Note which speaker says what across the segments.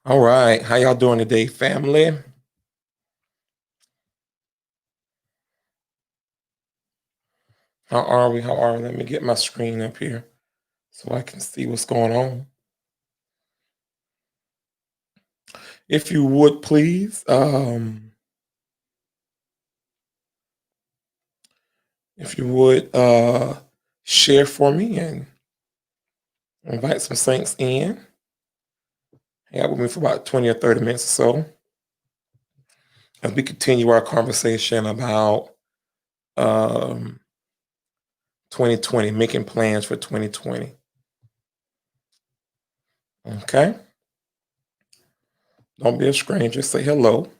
Speaker 1: All right, how y'all doing today, family? How are we? How are we? Let me get my screen up here so I can see what's going on. If you would please, if you would share for me and invite some saints in. Hang out with me for about 20 or 30 minutes or so as we continue our conversation about um, 2020, making plans for 2020. Okay? Don't be a stranger. Say hello.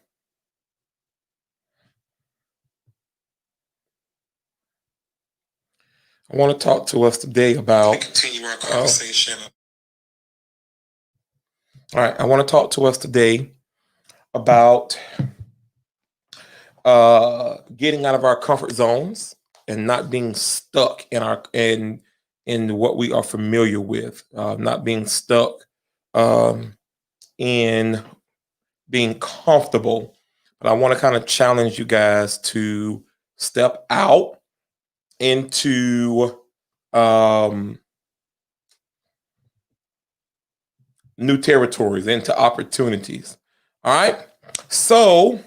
Speaker 1: I want to talk to us today about. Continue our conversation. All right, I want to talk to us today about getting out of our comfort zones and not being stuck in what we are familiar with, not being stuck um, in being comfortable. But I want to kind of challenge you guys to step out into new territories, into opportunities. All right. So,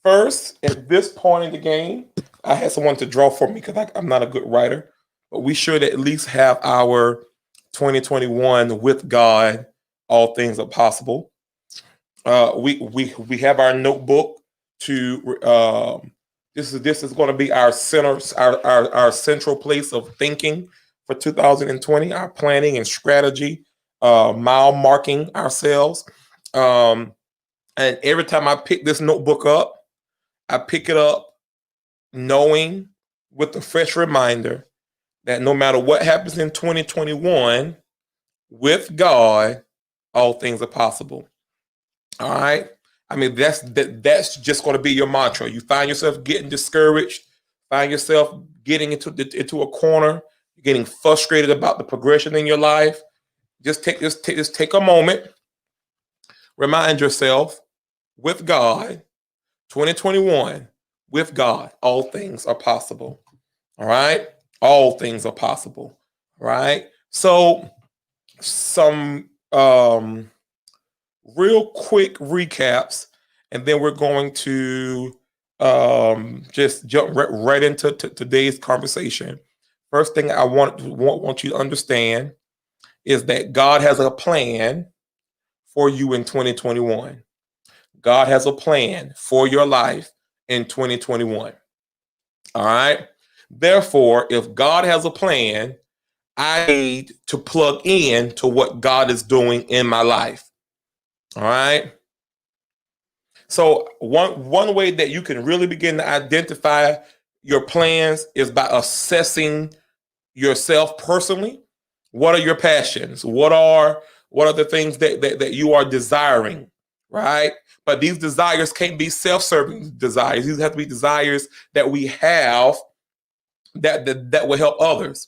Speaker 1: first, at this point in the game, I had someone to draw for me because I'm not a good writer, but we should at least have our 2021 with God. All things are possible. We have our notebook to. This is going to be our center, our central place of thinking for 2020. Our planning and strategy, mile marking ourselves. And every time I pick this notebook up, I pick it up knowing with a fresh reminder that no matter what happens in 2021, with God, all things are possible. All right. I mean, that's just going to be your mantra. You find yourself getting discouraged, find yourself getting into a corner, getting frustrated about the progression in your life. Just take a moment, remind yourself, with God, 2021, with God, all things are possible. All right. All things are possible. All right. So some real quick recaps, and then we're going to just jump right into today's conversation. First thing I want you to understand is that God has a plan for you in 2021. God has a plan for your life in 2021. All right. Therefore, if God has a plan, I need to plug in to what God is doing in my life. All right. So one way that you can really begin to identify your plans is by assessing yourself personally. What are your passions? What are the things that you are desiring, right? But these desires can't be self-serving desires. These have to be desires that we have that will help others.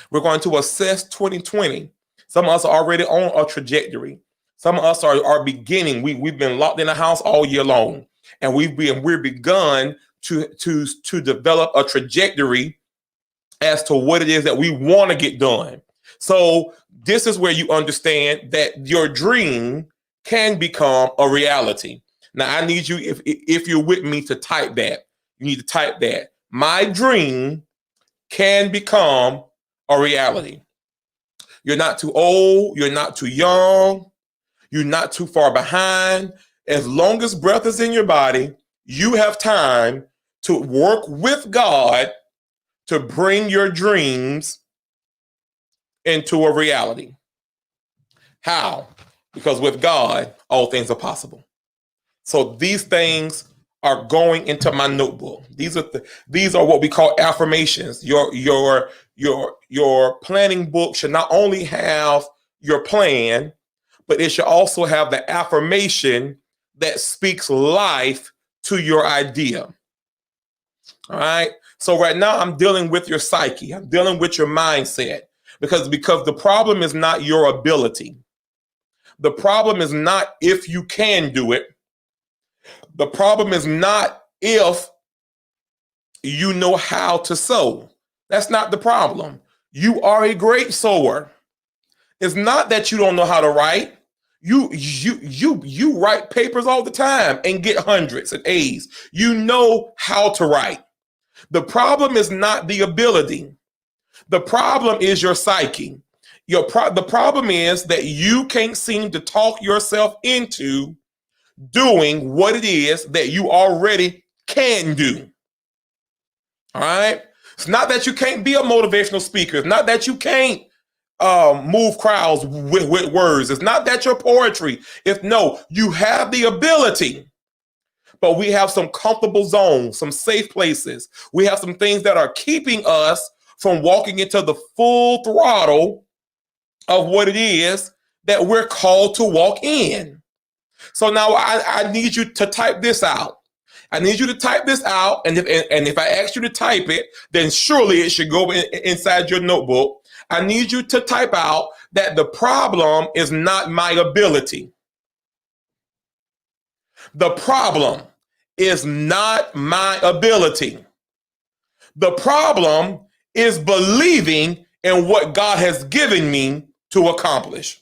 Speaker 1: We're going to assess 2020. Some of us are already on a trajectory. Some of us are beginning. We've been locked in the house all year long, and we're begun to develop a trajectory as to what it is that we want to get done. So this is where you understand that your dream can become a reality. Now I need you, if you're with me, to type that. You need to type that. My dream can become a reality. You're not too old. You're not too young. You're not too far behind. As long as breath is in your body, you have time to work with God to bring your dreams into a reality. How? Because with God, all things are possible. So these things are going into my notebook. These are what we call affirmations. Your planning book should not only have your plan, but it should also have the affirmation that speaks life to your idea. All right. So right now I'm dealing with your psyche. I'm dealing with your mindset because the problem is not your ability, The problem is not if you can do it. The problem is not if you know how to sow. That's not the problem. You are a great sower. It's not that you don't know how to write. You write papers all the time and get hundreds and A's. You know how to write. The problem is not the ability. The problem is your psyche. The problem is that you can't seem to talk yourself into doing what it is that you already can do. All right? It's not that you can't be a motivational speaker. It's not that you can't move crowds with words. It's not that your poetry. No, you have the ability, but we have some comfortable zones, some safe places. We have some things that are keeping us from walking into the full throttle of what it is that we're called to walk in. So now I need you to type this out. I need you to type this out, and if I ask you to type it, then surely it should go inside your notebook. I need you to type out that the problem is not my ability. The problem is not my ability. The problem is believing in what God has given me to accomplish.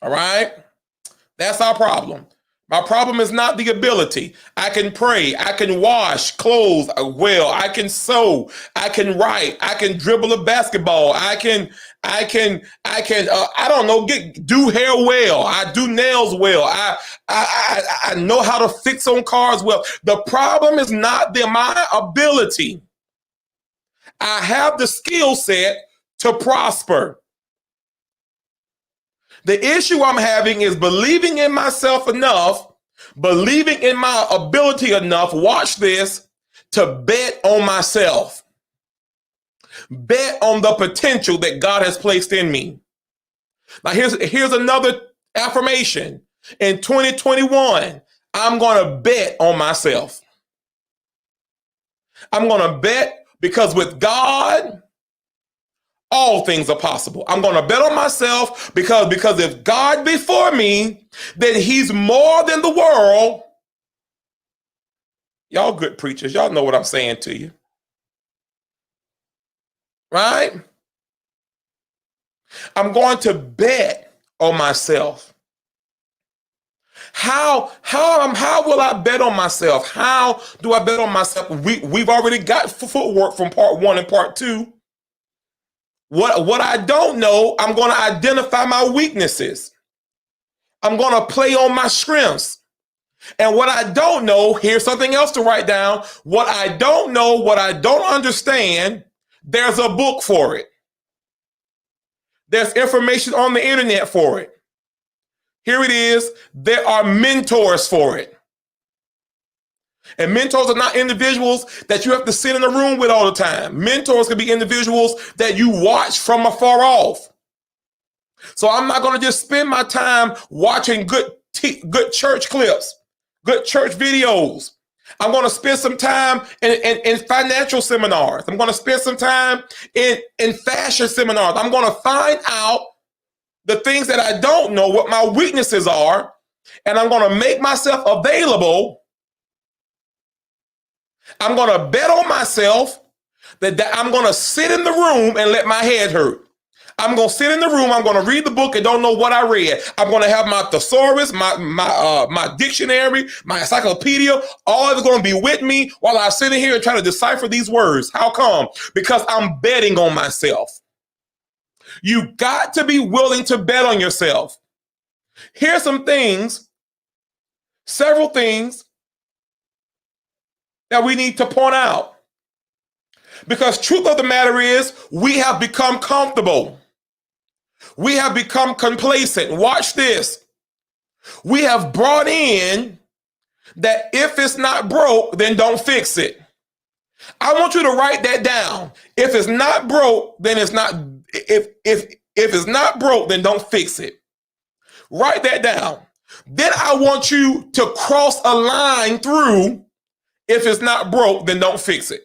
Speaker 1: All right? That's our problem. My problem is not the ability. I can pray. I can wash clothes well. I can sew. I can write. I can dribble a basketball. I don't know, do hair well. I do nails well. I know how to fix on cars well. The problem is not my ability. I have the skill set to prosper. The issue I'm having is believing in myself enough, believing in my ability enough, watch this, to bet on myself. Bet on the potential that God has placed in me. Now here's another affirmation. In 2021, I'm going to bet on myself. I'm going to bet because with God, all things are possible. I'm going to bet on myself because if God be for me, then he's more than the world. Y'all good preachers. Y'all know what I'm saying to you. Right? I'm going to bet on myself. How will I bet on myself? How do I bet on myself? We've already got footwork from part 1 and part 2. What I don't know, I'm going to identify my weaknesses. I'm going to play on my strengths. And what I don't know, here's something else to write down. What I don't know, what I don't understand, there's a book for it. There's information on the internet for it. Here it is. There are mentors for it. And mentors are not individuals that you have to sit in a room with all the time. Mentors can be individuals that you watch from afar off. So I'm not going to just spend my time watching good church clips, good church videos. I'm going to spend some time in financial seminars. I'm going to spend some time in fashion seminars. I'm going to find out the things that I don't know, what my weaknesses are, and I'm going to make myself available. I'm going to bet on myself that I'm going to sit in the room and let my head hurt. I'm going to sit in the room. I'm going to read the book and don't know what I read. I'm going to have my thesaurus, my dictionary, my encyclopedia. All of it's going to be with me while I sit in here and try to decipher these words. How come? Because I'm betting on myself. You got to be willing to bet on yourself. Here's some things, several things that we need to point out. Because truth of the matter is, we have become comfortable. We have become complacent. Watch this. We have brought in that if it's not broke, then don't fix it. I want you to write that down. If it's not broke, then it's not. If it's not broke, then don't fix it. Write that down. Then I want you to cross a line through. If it's not broke, then don't fix it.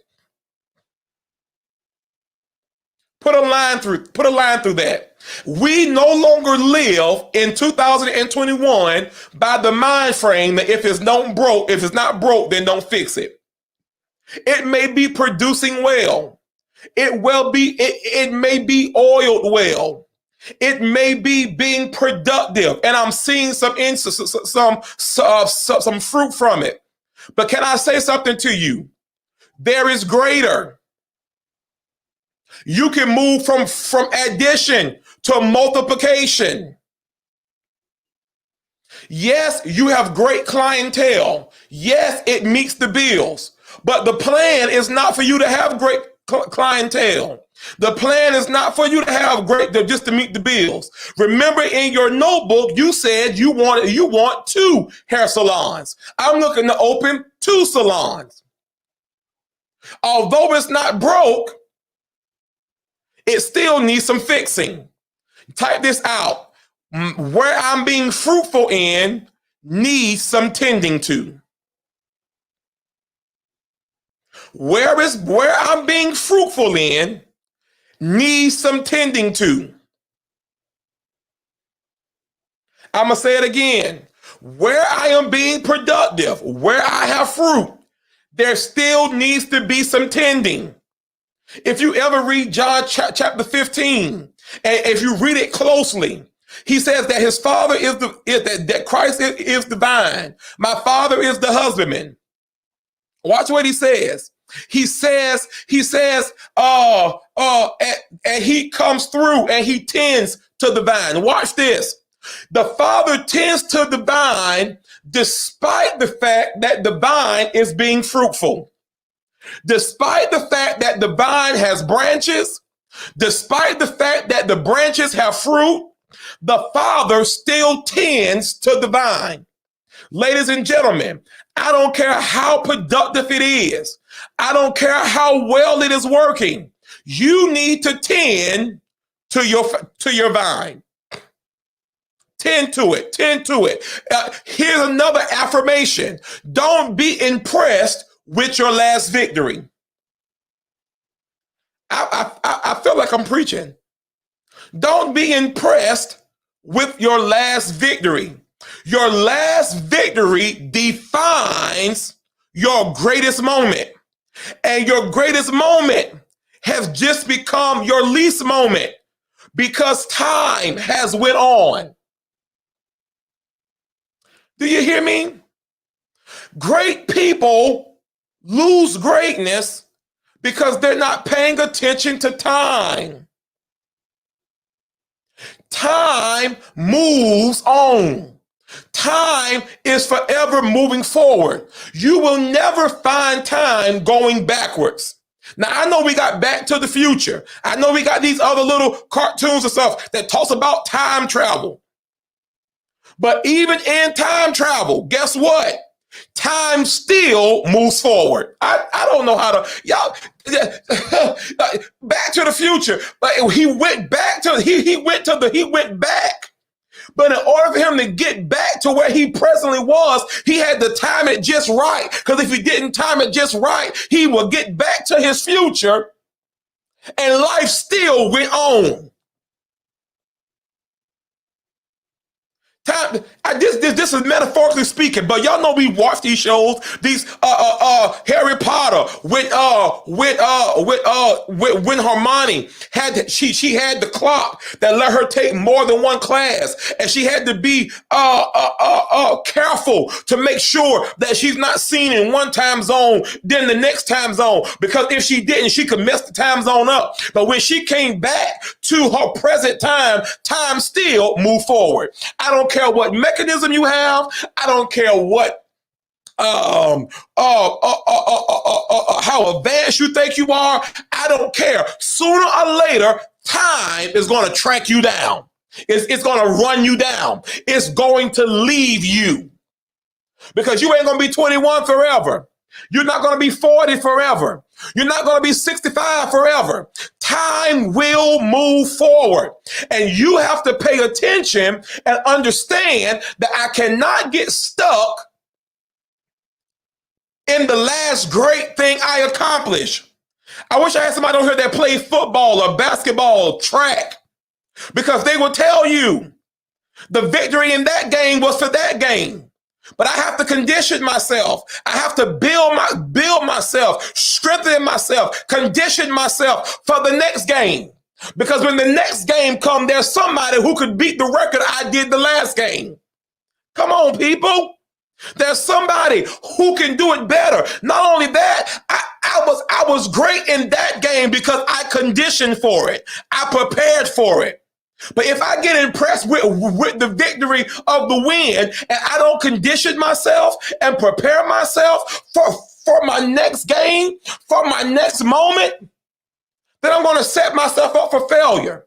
Speaker 1: Put a line through that. We no longer live in 2021 by the mind frame that if it's not broke, then don't fix it. It may be producing well. It may be oiled well. It may be being productive, and I'm seeing some fruit from it. But can I say something to you? There is greater. You can move from addition to multiplication. Yes, you have great clientele. Yes, it meets the bills. But the plan is not for you to have great clientele. The plan is not for you to have just to meet the bills. Remember, in your notebook, you said you want 2 hair salons. I'm looking to open 2 salons. Although it's not broke, it still needs some fixing. Type this out. Where I'm being fruitful in needs some tending to. Where I'm being fruitful in needs some tending to. I'm going to say it again. Where I am being productive, where I have fruit, there still needs to be some tending. If you ever read John chapter 15, and if you read it closely, he says that his father that Christ is the vine. My father is the husbandman. Watch what he says. He says, and he comes through and he tends to the vine. Watch this. The father tends to the vine despite the fact that the vine is being fruitful. Despite the fact that the vine has branches, despite the fact that the branches have fruit, the father still tends to the vine. Ladies and gentlemen, I don't care how productive it is. I don't care how well it is working. You need to tend to your vine. Tend to it. Tend to it. Here's another affirmation. Don't be impressed with your last victory. I feel like I'm preaching. Don't be impressed with your last victory. Your last victory defines your greatest moment. And your greatest moment has just become your least moment because time has went on. Do you hear me? Great people lose greatness because they're not paying attention to time. Time moves on. Time is forever moving forward. You will never find time going backwards. Now, I know we got Back to the Future. I know we got these other little cartoons and stuff that talks about time travel. But even in time travel, guess what? Time still moves forward. I don't know how to, y'all, Back to the Future. But he went back. But in order for him to get back to where he presently was, he had to time it just right. Because if he didn't time it just right, he would get back to his future and life still went on. This is metaphorically speaking, but y'all know we watch these shows. These Harry Potter when Hermione had she had the clock that let her take more than one class, and she had to be careful to make sure that she's not seen in one time zone then the next time zone, because if she didn't, she could mess the time zone up. But when she came back to her present time, time still moved forward. I don't care what mechanism you have. I don't care what how advanced you think you are. I don't care. Sooner or later, time is going to track you down. It's going to run you down. It's going to leave you, because you ain't going to be 21 forever. You're not going to be 40 forever. You're not going to be 65 forever. Time will move forward. And you have to pay attention and understand that I cannot get stuck in the last great thing I accomplished. I wish I had somebody on here that played football or basketball, track, because they will tell you the victory in that game was for that game. But I have to condition myself. I have to build myself, strengthen myself, condition myself for the next game. Because when the next game comes, there's somebody who could beat the record I did the last game. Come on, people. There's somebody who can do it better. Not only that, I was great in that game because I conditioned for it. I prepared for it. But if I get impressed with the victory of the win and I don't condition myself and prepare myself for my next game, for my next moment, then I'm going to set myself up for failure.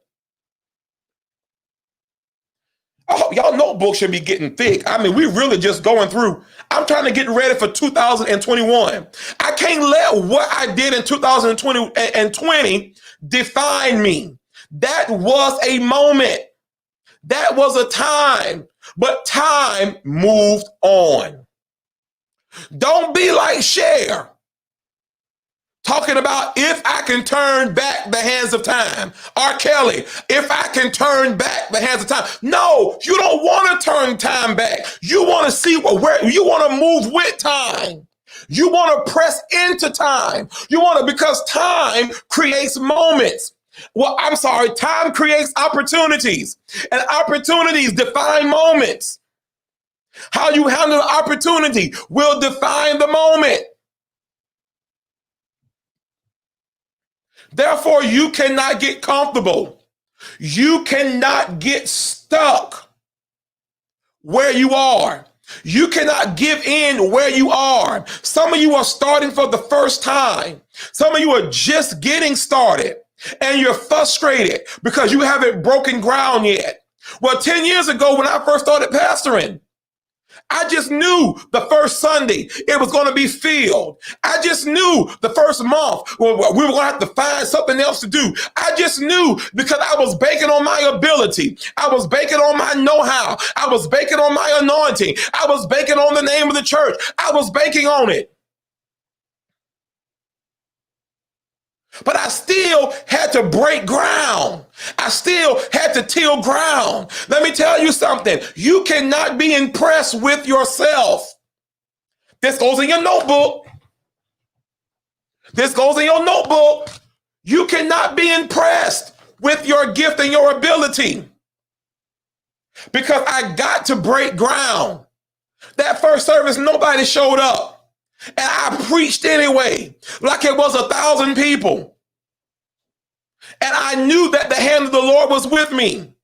Speaker 1: I hope y'all notebooks should be getting thick. I mean, we really just going through. I'm trying to get ready for 2021. I can't let what I did in 2020 define me. That was a moment. That was a time. But time moved on. Don't be like Cher, talking about if I can turn back the hands of time. R. Kelly, if I can turn back the hands of time. No, you don't want to turn time back. You want to see where you want to move with time. You want to press into time. You want to, because time creates moments. Well, I'm sorry, time creates opportunities, and opportunities define moments. How you handle the opportunity will define the moment. Therefore, you cannot get comfortable. You cannot get stuck where you are. You cannot give in where you are. Some of you are starting for the first time. Some of you are just getting started. And you're frustrated because you haven't broken ground yet. Well, 10 years ago, when I first started pastoring, I just knew the first Sunday it was going to be filled. I just knew the first month we were going to have to find something else to do. I just knew because I was banking on my ability. I was banking on my know-how. I was banking on my anointing. I was banking on the name of the church. I was banking on it. But I still had to break ground. I still had to till ground. Let me tell you something. You cannot be impressed with yourself. This goes in your notebook. This goes in your notebook. You cannot be impressed with your gift and your ability. Because I got to break ground. That first service, nobody showed up. And I preached anyway, like it was 1,000 people. And I knew that the hand of the Lord was with me.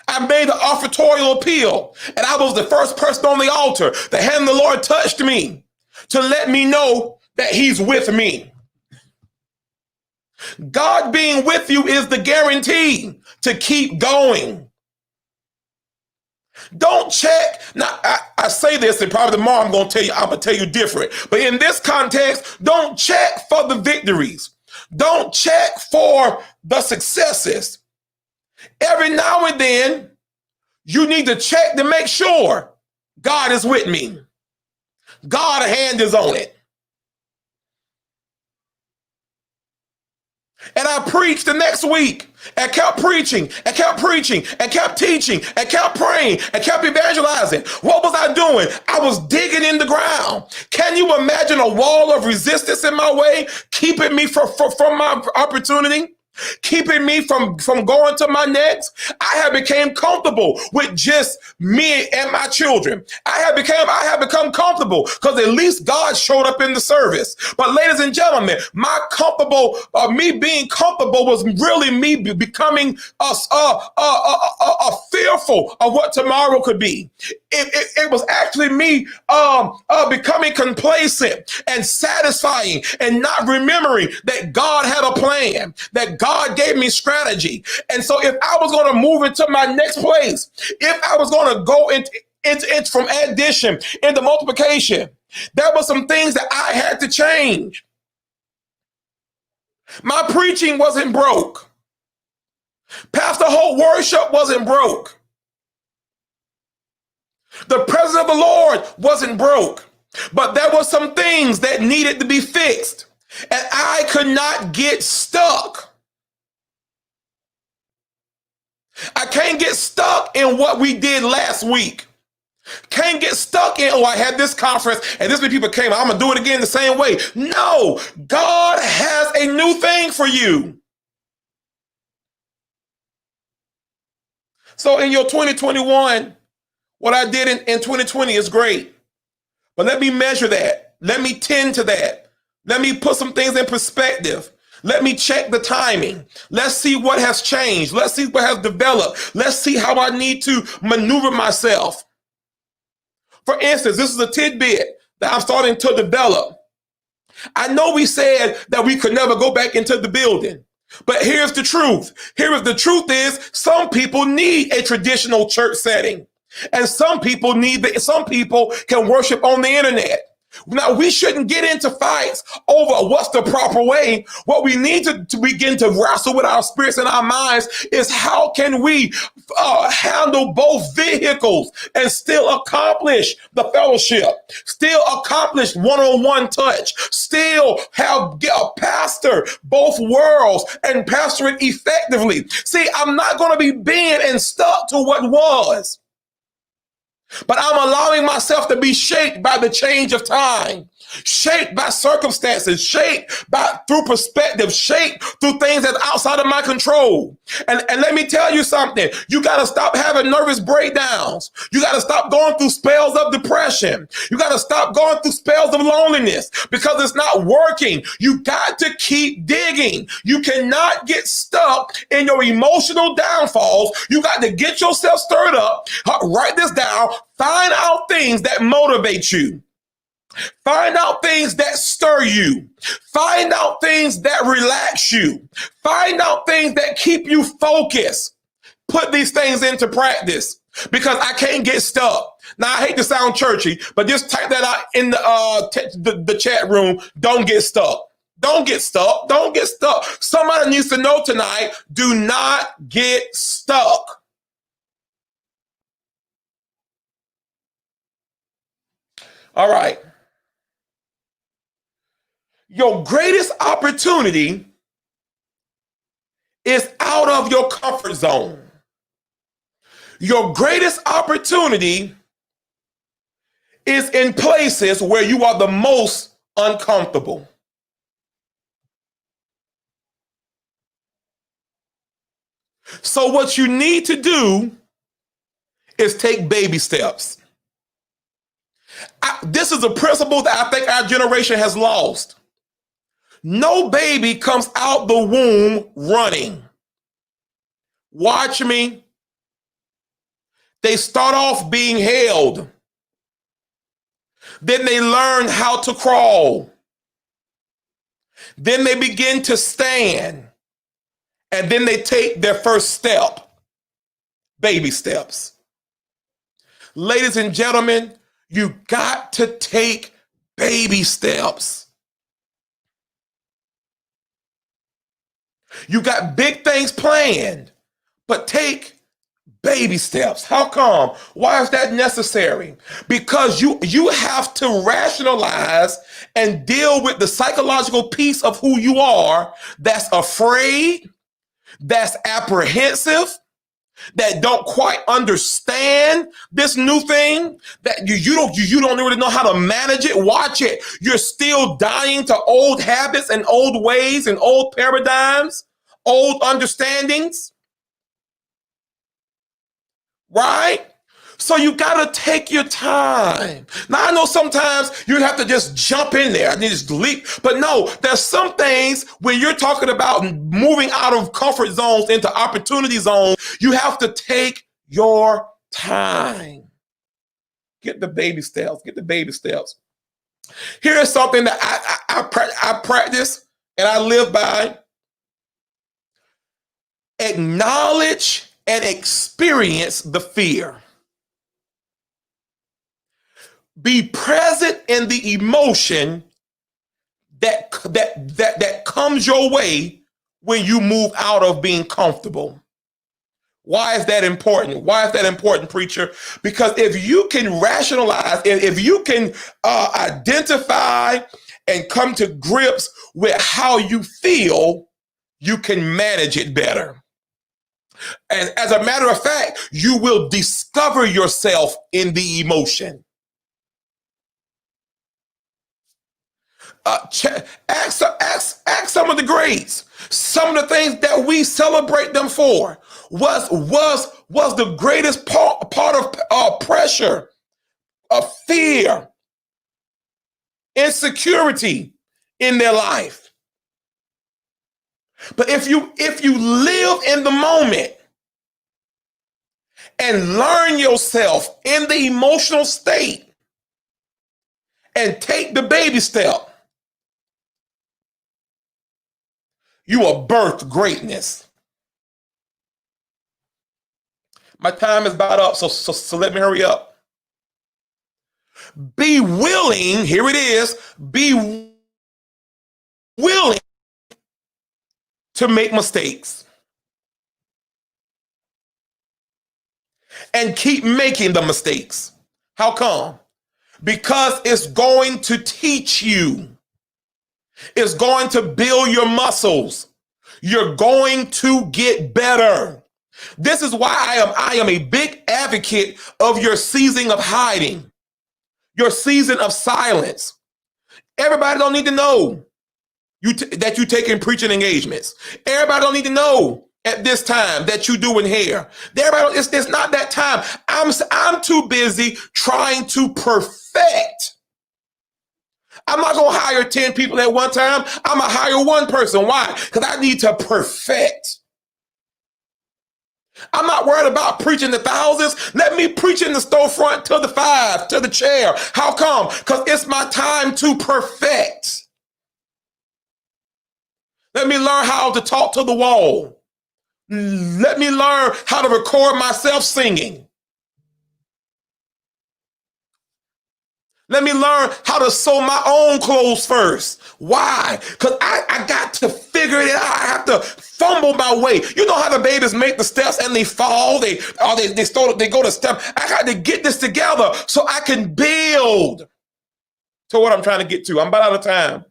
Speaker 1: I made the offertorial appeal, and I was the first person on the altar. The hand of the Lord touched me to let me know that he's with me. God being with you is the guarantee to keep going. Don't check. Now, I say this, and probably tomorrow I'm going to tell you different. But in this context, don't check for the victories. Don't check for the successes. Every now and then, you need to check to make sure God is with me. God's hand is on it. And I preached the next week and kept preaching and kept preaching and kept teaching and kept praying and kept evangelizing. What was I doing? I was digging in the ground. Can you imagine a wall of resistance in my way, keeping me from my opportunity? Keeping me from going to my next? I have become comfortable with just me and my children. I have become comfortable because at least God showed up in the service. But ladies and gentlemen, me being comfortable was really me becoming fearful of what tomorrow could be. It was actually me becoming complacent and satisfying and not remembering that God had a plan, that God gave me strategy. And so if I was going to move into my next place, if I was going to go into from addition into multiplication, there were some things that I had to change. My preaching wasn't broke. Pastor Holt worship wasn't broke. The presence of the Lord wasn't broke, but there were some things that needed to be fixed. And I could not get stuck. I can't get stuck in what we did last week. Can't get stuck in, oh, I had this conference and this many people came. I'm going to do it again the same way. No, God has a new thing for you. So in your 2021, what I did in 2020 is great. But let me measure that. Let me tend to that. Let me put some things in perspective. Let me check the timing. Let's see what has changed. Let's see what has developed. Let's see how I need to maneuver myself. For instance, this is a tidbit that I'm starting to develop. I know we said that we could never go back into the building, but here's the truth. The truth is some people need a traditional church setting, and some people can worship on the internet. Now, we shouldn't get into fights over what's the proper way. What we need to begin to wrestle with our spirits and our minds is how can we handle both vehicles and still accomplish the fellowship, still accomplish one-on-one touch, still have a pastor both worlds and pastor it effectively. See, I'm not going to be bent and stuck to what was. But I'm allowing myself to be shaped by the change of time, shaped by circumstances, shaped through perspective, shaped through things that's outside of my control. And let me tell you something. You got to stop having nervous breakdowns. You got to stop going through spells of depression. You got to stop going through spells of loneliness because it's not working. You got to keep digging. You cannot get stuck in your emotional downfalls. You got to get yourself stirred up. Write this down. Find out things that motivate you. Find out things that stir you. Find out things that relax you. Find out things that keep you focused. Put these things into practice because I can't get stuck. Now, I hate to sound churchy, but just type that out in the chat room. Don't get stuck. Don't get stuck. Don't get stuck. Somebody needs to know tonight, do not get stuck. All right. Your greatest opportunity is out of your comfort zone. Your greatest opportunity is in places where you are the most uncomfortable. So what you need to do is take baby steps. This is a principle that I think our generation has lost. No baby comes out the womb running. Watch me. They start off being held. Then they learn how to crawl. Then they begin to stand. And then they take their first step. Baby steps. Ladies and gentlemen, you got to take baby steps. You got big things planned, but take baby steps. How come? Why is that necessary? Because you have to rationalize and deal with the psychological piece of who you are that's afraid, that's apprehensive, that don't quite understand this new thing, that you don't really know how to manage it. Watch it. You're still dying to old habits and old ways and old paradigms, old understandings. Right? So you got to take your time. Now, I know sometimes you have to just jump in there and just leap. But no, there's some things when you're talking about moving out of comfort zones into opportunity zones, you have to take your time. Get the baby steps. Get the baby steps. Here is something that I practice and I live by. Acknowledge and experience the fear. Be present in the emotion that comes your way when you move out of being comfortable. Why is that important? Why is that important, preacher? Because if you can rationalize, if you can identify and come to grips with how you feel, you can manage it better. And as a matter of fact, you will discover yourself in the emotion. Ask some of the greats. Some of the things that we celebrate them for was the greatest part of pressure, of fear, insecurity in their life. But if you live in the moment and learn yourself in the emotional state and take the baby step, you will birth greatness. My time is about up, so let me hurry up. Be willing, here it is, be willing to make mistakes. And keep making the mistakes. How come? Because it's going to teach you. It's going to build your muscles. You're going to get better. This is why I am a big advocate of your season of hiding, your season of silence. Everybody don't need to know that you taking preaching engagements. Everybody don't need to know at this time that you doing hair. It's not that time. I'm too busy trying to perfect. I'm not going to hire 10 people at one time. I'm going to hire one person. Why? Because I need to perfect. I'm not worried about preaching the thousands. Let me preach in the storefront to the 5, to the chair. How come? Because it's my time to perfect. Let me learn how to talk to the wall. Let me learn how to record myself singing. Let me learn how to sew my own clothes first. Why? Because I got to figure it out. I have to fumble my way. You know how the babies make the steps and they fall? They go to step. I got to get this together so I can build to what I'm trying to get to. I'm about out of time.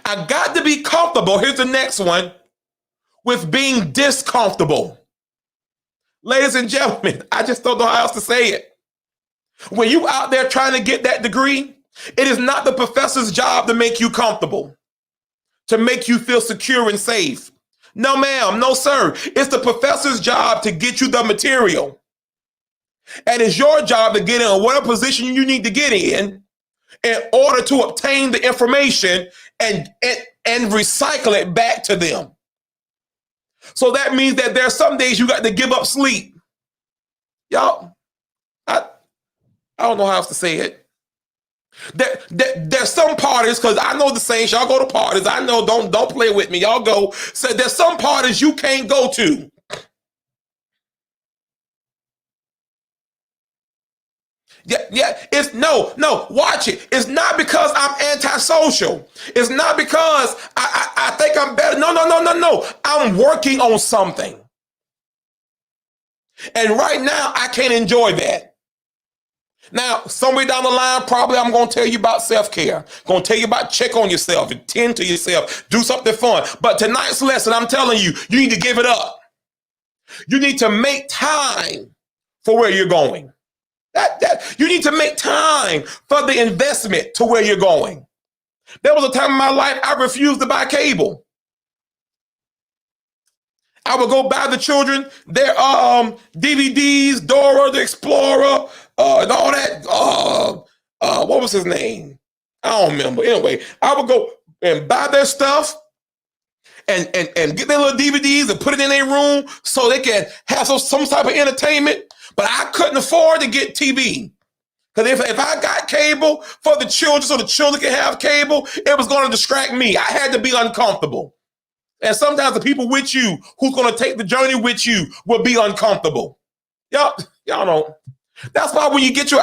Speaker 1: I got to be comfortable. Here's the next one. With being discomfortable. Ladies and gentlemen, I just don't know how else to say it. When you out there trying to get that degree, it is not the professor's job to make you comfortable, to make you feel secure and safe. No, ma'am, no, sir. It's the professor's job to get you the material. And it's your job to get in whatever position you need to get in order to obtain the information and recycle it back to them. So that means that there are some days you got to give up sleep. Y'all, I don't know how else to say it. There's some parties, because I know the Saints, y'all go to parties. I know, don't play with me. Y'all go. So there's some parties you can't go to. Yeah, it's no, watch it. It's not because I'm antisocial. It's not because I think I'm better. No. I'm working on something. And right now, I can't enjoy that. Now, somewhere down the line, probably I'm going to tell you about self-care. Going to tell you about check on yourself, attend to yourself, do something fun. But tonight's lesson, I'm telling you, you need to give it up. You need to make time for where you're going. You need to make time for the investment to where you're going. There was a time in my life I refused to buy cable. I would go buy the children their DVDs, Dora the Explorer, and all that. What was his name? I don't remember. Anyway, I would go and buy their stuff and get their little DVDs and put it in their room so they can have some type of entertainment. But I couldn't afford to get TV. Because if I got cable for the children so the children can have cable, it was going to distract me. I had to be uncomfortable. And sometimes the people with you who's going to take the journey with you will be uncomfortable. Y'all know. That's why when you get your,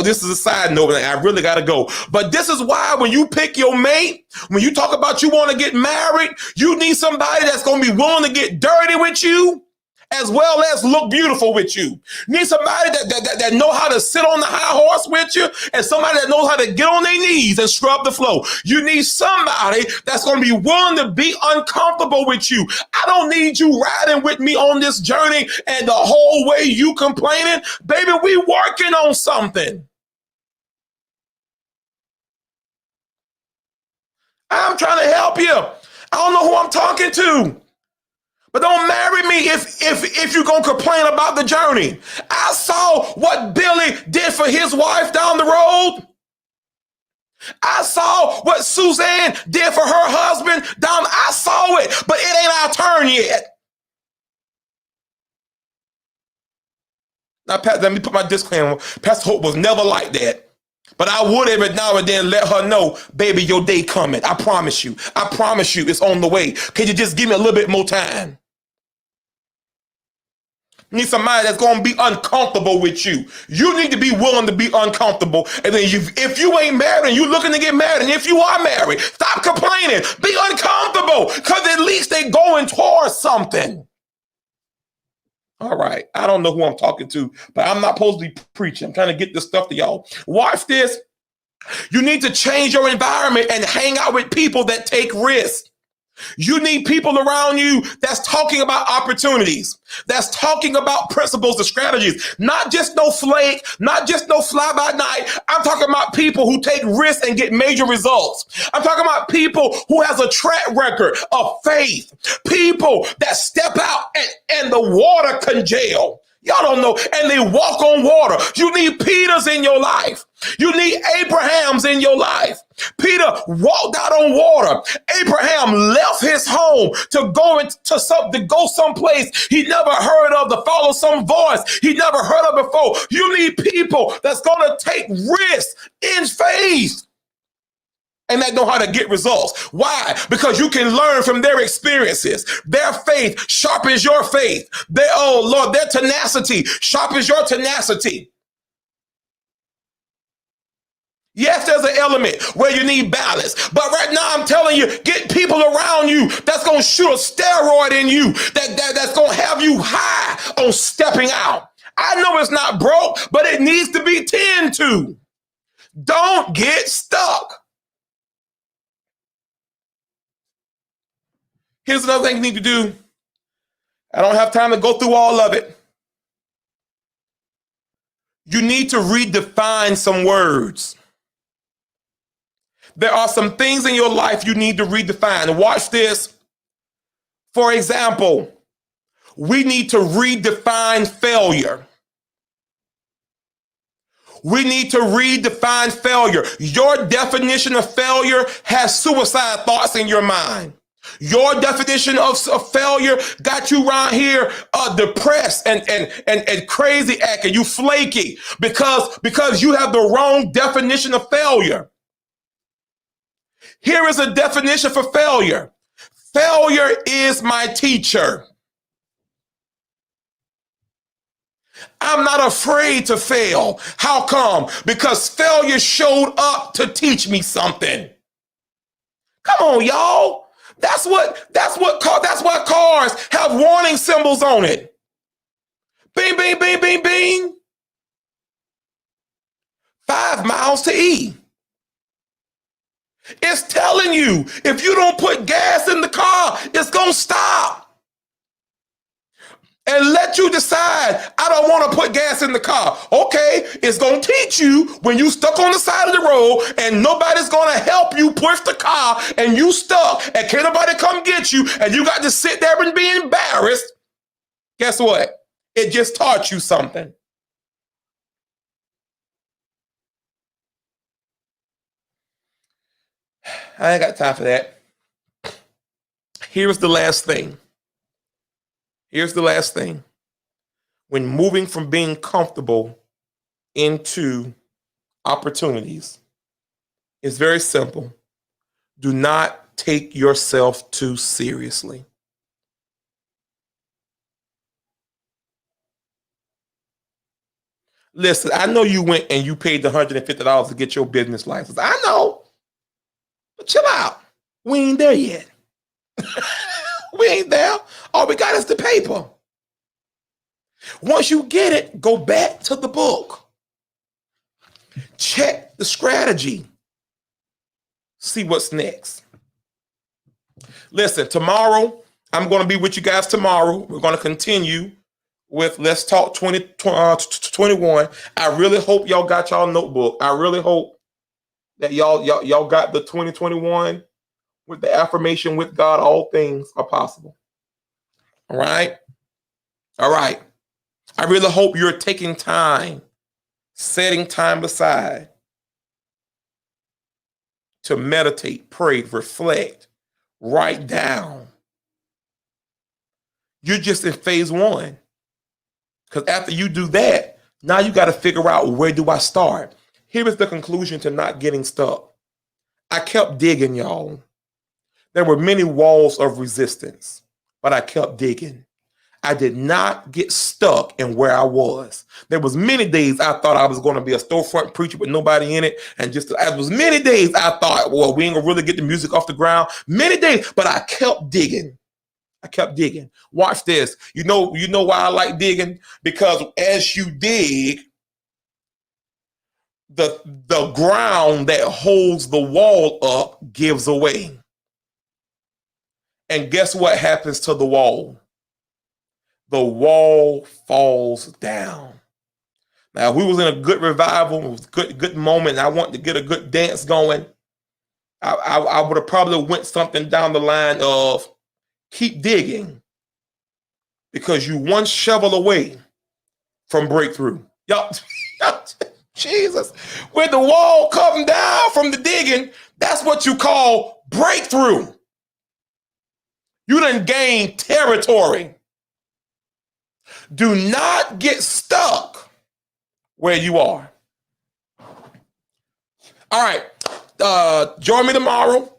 Speaker 1: this is a side note, and I really got to go. But this is why when you pick your mate, when you talk about you want to get married, you need somebody that's going to be willing to get dirty with you as well as look beautiful with you. You need somebody that know how to sit on the high horse with you, and somebody that knows how to get on their knees and scrub the floor. You need somebody that's going to be willing to be uncomfortable with you. I don't need you riding with me on this journey and the whole way you complaining. Baby, we working on something. I'm trying to help you. I don't know who I'm talking to. But don't marry me if you're going to complain about the journey. I saw what Billy did for his wife down the road. I saw what Suzanne did for her husband down. I saw it, but it ain't our turn yet. Now, Pastor, let me put my disclaimer. Pastor Hope was never like that. But I would every now and then let her know, baby, your day coming. I promise you. I promise you it's on the way. Can you just give me a little bit more time? You need somebody that's going to be uncomfortable with you. You need to be willing to be uncomfortable. And then if you ain't married and you looking to get married, and if you are married, stop complaining. Be uncomfortable, because at least they going towards something. All right. I don't know who I'm talking to, but I'm not supposed to be preaching. I'm trying to get this stuff to y'all. Watch this. You need to change your environment and hang out with people that take risks. You need people around you that's talking about opportunities, that's talking about principles and strategies, not just no flake, not just no fly by night. I'm talking about people who take risks and get major results. I'm talking about people who has a track record of faith, people that step out and the water congeal. Y'all don't know, and they walk on water. You need Peters in your life. You need Abrahams in your life. Peter walked out on water. Abraham left his home to go someplace he never heard of, to follow some voice he never heard of before. You need people that's going to take risks in faith and that know how to get results. Why? Because you can learn from their experiences. Their faith sharpens your faith. Their tenacity sharpens your tenacity. Yes, there's an element where you need balance. But right now, I'm telling you, get people around you that's going to shoot a steroid in you, that's going to have you high on stepping out. I know it's not broke, but it needs to be tended to. Don't get stuck. Here's another thing you need to do. I don't have time to go through all of it. You need to redefine some words. There are some things in your life you need to redefine. Watch this. For example, we need to redefine failure. We need to redefine failure. Your definition of failure has suicide thoughts in your mind. Your definition of failure got you around here depressed and crazy acting. You flaky because you have the wrong definition of failure. Here is a definition for failure. Failure is my teacher. I'm not afraid to fail. How come? Because failure showed up to teach me something. Come on, y'all. That's why cars have warning symbols on it. Bing, bing, bing, bing, bing. 5 miles to E. It's telling you, if you don't put gas in the car, it's going to stop. And let you decide, I don't want to put gas in the car. Okay, it's going to teach you when you stuck on the side of the road and nobody's going to help you push the car and you stuck and can't nobody come get you and you got to sit there and be embarrassed. Guess what? It just taught you something. I ain't got time for that. Here's the last thing. Here's the last thing. When moving from being comfortable into opportunities, it's very simple. Do not take yourself too seriously. Listen, I know you went and you paid the $150 to get your business license. I know. But chill out. We ain't there yet. We ain't there. All we got is the paper. Once you get it, go back to the book. Check the strategy. See what's next. Listen, tomorrow, I'm going to be with you guys tomorrow. We're going to continue with Let's Talk 2021. I really hope y'all got y'all notebook. I really hope that y'all got the 2021 with the affirmation with God, all things are possible. All right? All right. I really hope you're taking time, setting time aside to meditate, pray, reflect, write down. You're just in phase one. Because after you do that, now you got to figure out, where do I start? Here is the conclusion to not getting stuck. I kept digging, y'all. There were many walls of resistance, but I kept digging. I did not get stuck in where I was. There was many days I thought I was going to be a storefront preacher with nobody in it. And there was many days I thought, well, we ain't going to really get the music off the ground. Many days, but I kept digging. I kept digging. Watch this. You know why I like digging? Because as you dig, the ground that holds the wall up gives away. And guess what happens to the wall? The wall falls down. Now, if we was in a good revival, it was good moment, and I want to get a good dance going, I would have probably went something down the line of keep digging, because you one shovel away from breakthrough. Y'all, Jesus, when the wall come down from the digging, that's what you call breakthrough. You done gained territory. Do not get stuck where you are. All right. Join me tomorrow.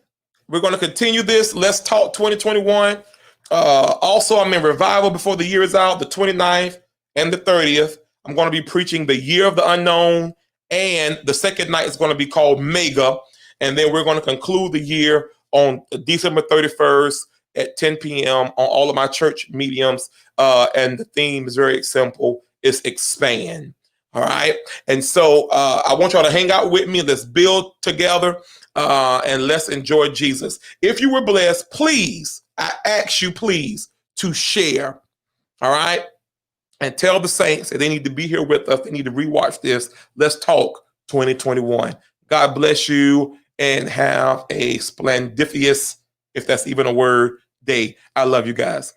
Speaker 1: We're going to continue this. Let's Talk 2021. Also, I'm in revival before the year is out, the 29th and the 30th. I'm going to be preaching the Year of the Unknown, and the second night is going to be called Mega. And then we're going to conclude the year on December 31st at 10 p.m. on all of my church mediums. And the theme is very simple. It's expand. All right. And so I want y'all to hang out with me. Let's build together and let's enjoy Jesus. If you were blessed, please, I ask you, please, to share. All right. And tell the saints that they need to be here with us. They need to rewatch this. Let's Talk 2021. God bless you and have a splendiferous, if that's even a word, day. I love you guys.